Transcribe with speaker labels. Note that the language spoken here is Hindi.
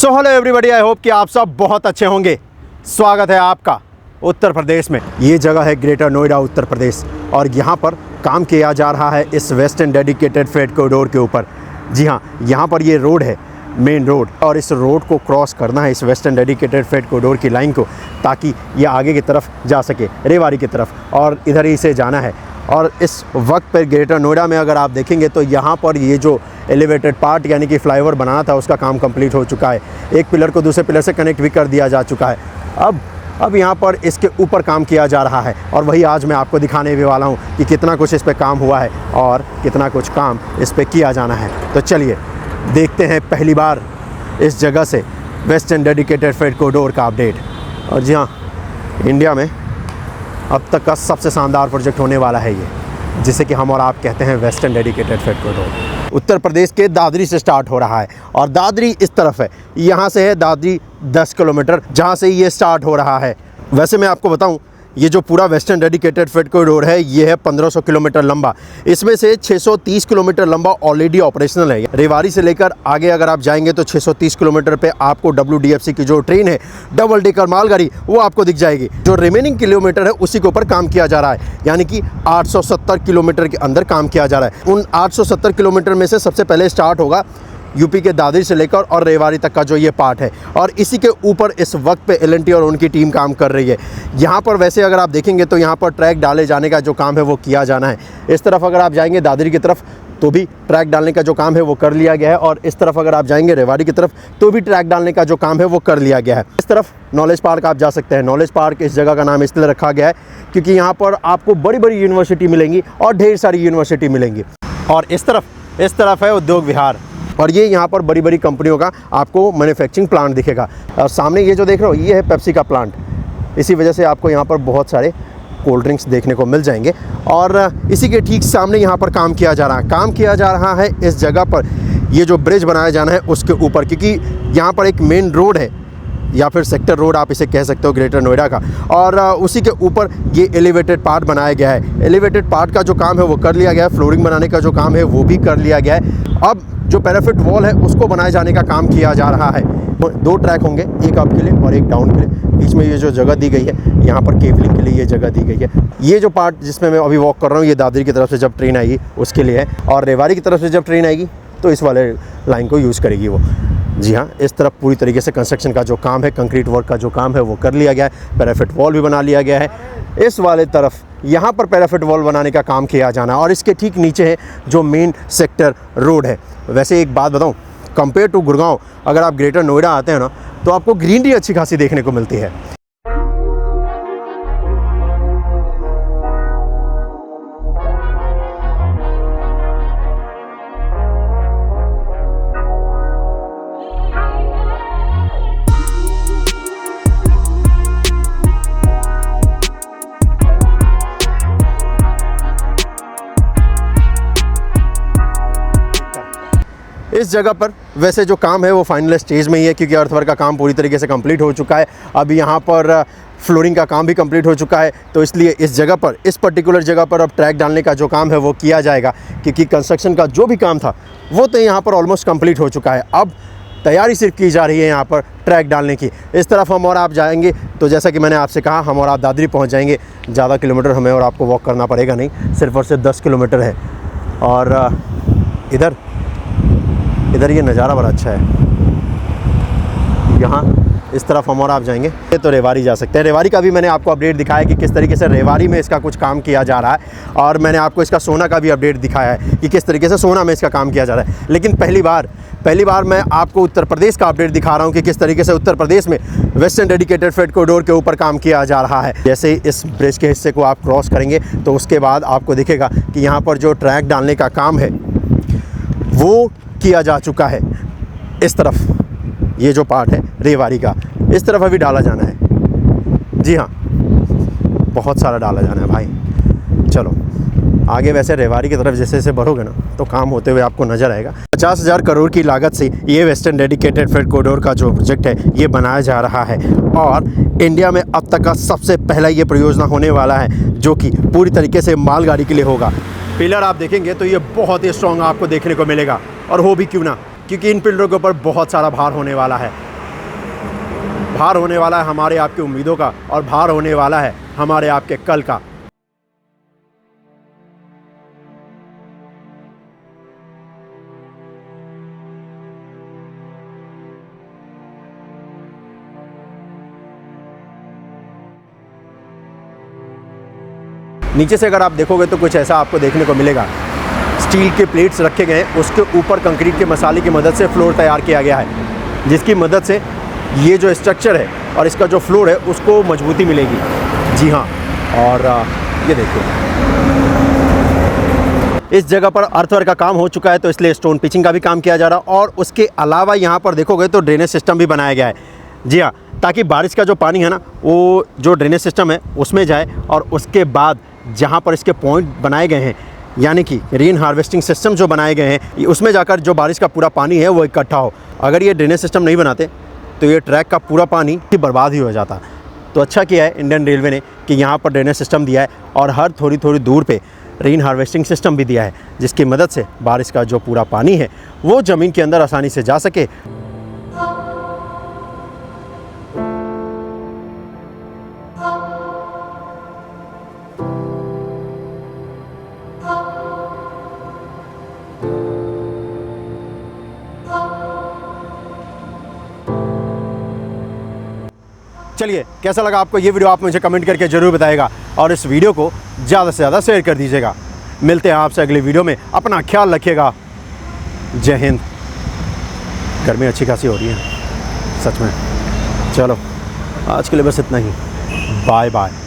Speaker 1: So hello everybody, I hope कि आप सब बहुत अच्छे होंगे। स्वागत है आपका उत्तर प्रदेश में। ये जगह है ग्रेटर नोएडा, उत्तर प्रदेश, और यहाँ पर काम किया जा रहा है इस वेस्टर्न डेडिकेटेड फ्रेट कॉरिडोर के ऊपर। जी हाँ, यहाँ पर ये रोड है, मेन रोड, और इस रोड को क्रॉस करना है, इस वेस्टर्न डेडिकेटेड फ्रेट कॉरिडोर की लाइन को, ताकि ये आगे की तरफ जा सके, रेवाड़ी की तरफ, और इधर ही से जाना है। और इस वक्त पर ग्रेटर नोएडा में अगर आप देखेंगे तो यहाँ पर ये जो एलिवेटेड पार्ट यानी कि फ्लाईओवर बनाना था उसका काम कंप्लीट हो चुका है। एक पिलर को दूसरे पिलर से कनेक्ट भी कर दिया जा चुका है। अब यहाँ पर इसके ऊपर काम किया जा रहा है, और वही आज मैं आपको दिखाने भी वाला हूँ कि कितना कुछ इस पर काम हुआ है और कितना कुछ काम इस पर किया जाना है। तो चलिए देखते हैं पहली बार इस जगह से वेस्टर्न डेडिकेटेड फ्रेट कॉरिडोर का अपडेट। और जी हाँ, इंडिया में अब तक का सबसे शानदार प्रोजेक्ट होने वाला है ये, जिसे कि हम और आप कहते हैं western dedicated freight corridor. Uttar Pradesh के दादरी से स्टार्ट हो रहा है, और दादरी इस तरफ है, यहाँ से है दादरी 10 किलोमीटर, जहाँ से ये स्टार्ट हो रहा है। वैसे मैं आपको बताऊं, ये जो पूरा वेस्टर्न डेडिकेटेड फ्रेट कॉरिडोर है ये है 1500 किलोमीटर लंबा। इसमें से 630 किलोमीटर लंबा ऑलरेडी ऑपरेशनल है। रेवाड़ी से लेकर आगे अगर आप जाएंगे तो 630 किलोमीटर पे आपको WDFC की जो ट्रेन है, डबल डेकर मालगाड़ी, वो आपको दिख जाएगी। जो रिमेनिंग किलोमीटर है उसी के ऊपर काम किया जा रहा है, यानी कि 870 किलोमीटर के अंदर काम किया जा रहा है। उन 870 किलोमीटर में से सबसे पहले स्टार्ट होगा यूपी के दादरी से लेकर और रेवाड़ी तक का जो ये पार्ट है, और इसी के ऊपर इस वक्त पे L&T और उनकी टीम काम कर रही है। यहाँ पर वैसे अगर आप देखेंगे तो यहाँ पर ट्रैक डाले जाने का जो काम है वो किया जाना है। इस तरफ अगर आप जाएंगे दादरी की तरफ तो भी ट्रैक डालने का जो काम है वो कर लिया गया है, और इस तरफ अगर आप जाएंगे रेवाड़ी की तरफ तो भी ट्रैक डालने का जो काम है वो कर लिया गया है। इस तरफ नॉलेज पार्क आप जा सकते हैं। नॉलेज पार्क इस जगह का नाम इसलिए रखा गया है क्योंकि यहाँ पर आपको बड़ी बड़ी यूनिवर्सिटी मिलेंगी और ढेर सारी यूनिवर्सिटी मिलेंगी। और इस तरफ है उद्योग विहार, और ये यहाँ पर बड़ी बड़ी कंपनियों का आपको मैन्युफैक्चरिंग प्लांट दिखेगा। और सामने ये जो देख रहे हो ये है पेप्सी का प्लांट। इसी वजह से आपको यहाँ पर बहुत सारे कोल्ड ड्रिंक्स देखने को मिल जाएंगे। और इसी के ठीक सामने यहाँ पर काम किया जा रहा है इस जगह पर, ये जो ब्रिज बनाया जाना है उसके ऊपर, क्योंकि यहाँ पर एक मेन रोड है या फिर सेक्टर रोड आप इसे कह सकते हो ग्रेटर नोएडा का, और उसी के ऊपर ये एलिवेटेड पार्ट बनाया गया है। एलिवेटेड पार्ट का जो काम है वो कर लिया गया है, फ्लोरिंग बनाने का जो काम है वो भी कर लिया गया है। अब जो पैराफिट वॉल है उसको बनाए जाने का काम किया जा रहा है। 2 ट्रैक होंगे, एक अप के लिए और एक डाउन के लिए। बीच में ये जो जगह दी गई है यहाँ पर केबलिंग के लिए ये जगह दी गई है। ये जो पार्ट जिसमें मैं अभी वॉक कर रहा हूँ ये दादरी की तरफ से जब ट्रेन आएगी उसके लिए है, और रेवाड़ी की तरफ से जब ट्रेन आएगी तो इस वाले लाइन को यूज़ करेगी वो। जी हाँ, इस तरफ पूरी तरीके से कंस्ट्रक्शन का जो काम है, कंक्रीट वर्क का जो काम है वो कर लिया गया है। पैराफिट वॉल भी बना लिया गया है। इस वाले तरफ यहाँ पर पैराफिट वॉल बनाने का काम किया जाना, और इसके ठीक नीचे है जो मेन सेक्टर रोड है। वैसे एक बात बताऊँ, कंपेयर टू गुड़गांव अगर आप ग्रेटर नोएडा आते हैं ना तो आपको ग्रीनरी अच्छी खासी देखने को मिलती है। इस जगह पर वैसे जो काम है वो फाइनल स्टेज में ही है, क्योंकि अर्थवर्क का काम पूरी तरीके से कंप्लीट हो चुका है। अब यहाँ पर फ्लोरिंग का काम भी कंप्लीट हो चुका है, तो इसलिए इस जगह पर, इस पर्टिकुलर जगह पर अब ट्रैक डालने का जो काम है वो किया जाएगा, क्योंकि कंस्ट्रक्शन का जो भी काम था वो तो यहाँ पर ऑलमोस्ट कंप्लीट हो चुका है। अब तैयारी सिर्फ की जा रही है यहाँ पर ट्रैक डालने की। इस तरफ हम और आप जाएंगे तो जैसा कि मैंने आपसे कहा, हम और आप दादरी पहुँच जाएंगे। ज़्यादा किलोमीटर हमें और आपको वॉक करना पड़ेगा नहीं, सिर्फ और सिर्फ 10 किलोमीटर है। और इधर ये नज़ारा बड़ा अच्छा है। यहाँ इस तरफ हम और आप जाएंगे तो रेवाड़ी जा सकते हैं। रेवाड़ी का भी मैंने आपको अपडेट दिखाया कि किस तरीके से रेवाड़ी में इसका कुछ काम किया जा रहा है, और मैंने आपको इसका सोना का भी अपडेट दिखाया है कि किस तरीके से सोना में इसका काम किया जा रहा है। लेकिन पहली बार मैं आपको उत्तर प्रदेश का अपडेट दिखा रहा हूँ कि किस तरीके से उत्तर प्रदेश में वेस्टर्न डेडिकेटेड फ्रेट कॉरिडोर के ऊपर काम किया जा रहा है। जैसे ही इस ब्रिज के हिस्से को आप क्रॉस करेंगे तो उसके बाद आपको दिखेगा कि यहाँ पर जो ट्रैक डालने का काम है वो किया जा चुका है। इस तरफ ये जो पार्ट है रेवाड़ी का, इस तरफ अभी डाला जाना है। जी हाँ, बहुत सारा डाला जाना है भाई। चलो आगे, वैसे रेवाड़ी की तरफ जैसे जैसे बढ़ोगे ना तो काम होते हुए आपको नज़र आएगा। 50,000 करोड़ की लागत से ये वेस्टर्न डेडिकेटेड फ्रेट कॉरिडोर का जो प्रोजेक्ट है ये बनाया जा रहा है, और इंडिया में अब तक का सबसे पहला ये परियोजना होने वाला है जो कि पूरी तरीके से मालगाड़ी के लिए होगा। पिलर आप देखेंगे तो ये बहुत ही स्ट्रॉन्ग आपको देखने को मिलेगा, और हो भी क्यों ना, क्योंकि इन पिलरों के ऊपर बहुत सारा भार होने वाला है। भार होने वाला है हमारे आपकी उम्मीदों का, और भार होने वाला है हमारे आपके कल का। नीचे से अगर आप देखोगे तो कुछ ऐसा आपको देखने को मिलेगा। स्टील के प्लेट्स रखे गए हैं, उसके ऊपर कंक्रीट के मसाले की मदद से फ्लोर तैयार किया गया है, जिसकी मदद से ये जो स्ट्रक्चर है और इसका जो फ्लोर है उसको मजबूती मिलेगी। जी हाँ, और ये देखिए इस जगह पर अर्थवर्क का काम हो चुका है, तो इसलिए स्टोन पिचिंग का भी काम किया जा रहा है। और उसके अलावा यहाँ पर देखोगे तो ड्रेनेज सिस्टम भी बनाया गया है। जी हाँ, ताकि बारिश का जो पानी है ना, वो जो ड्रेनेज सिस्टम है उसमें जाए, और उसके बाद जहाँ पर इसके पॉइंट बनाए गए हैं, यानी कि रेन हार्वेस्टिंग सिस्टम जो बनाए गए हैं, उसमें जाकर जो बारिश का पूरा पानी है वो इकट्ठा हो। अगर ये ड्रेनेज सिस्टम नहीं बनाते तो ये ट्रैक का पूरा पानी बर्बाद ही हो जाता। तो अच्छा किया है इंडियन रेलवे ने कि यहाँ पर ड्रेनेज सिस्टम दिया है, और हर थोड़ी थोड़ी दूर पे रेन हार्वेस्टिंग सिस्टम भी दिया है, जिसकी मदद से बारिश का जो पूरा पानी है वो ज़मीन के अंदर आसानी से जा सके। चलिए, कैसा लगा आपको ये वीडियो, आप मुझे कमेंट करके ज़रूर बताइएगा, और इस वीडियो को ज़्यादा से ज़्यादा शेयर कर दीजिएगा। मिलते हैं आपसे अगली वीडियो में, अपना ख्याल रखिएगा। जय हिंद। गर्मी अच्छी खासी हो रही है सच में। चलो, आज के लिए बस इतना ही। Bye bye.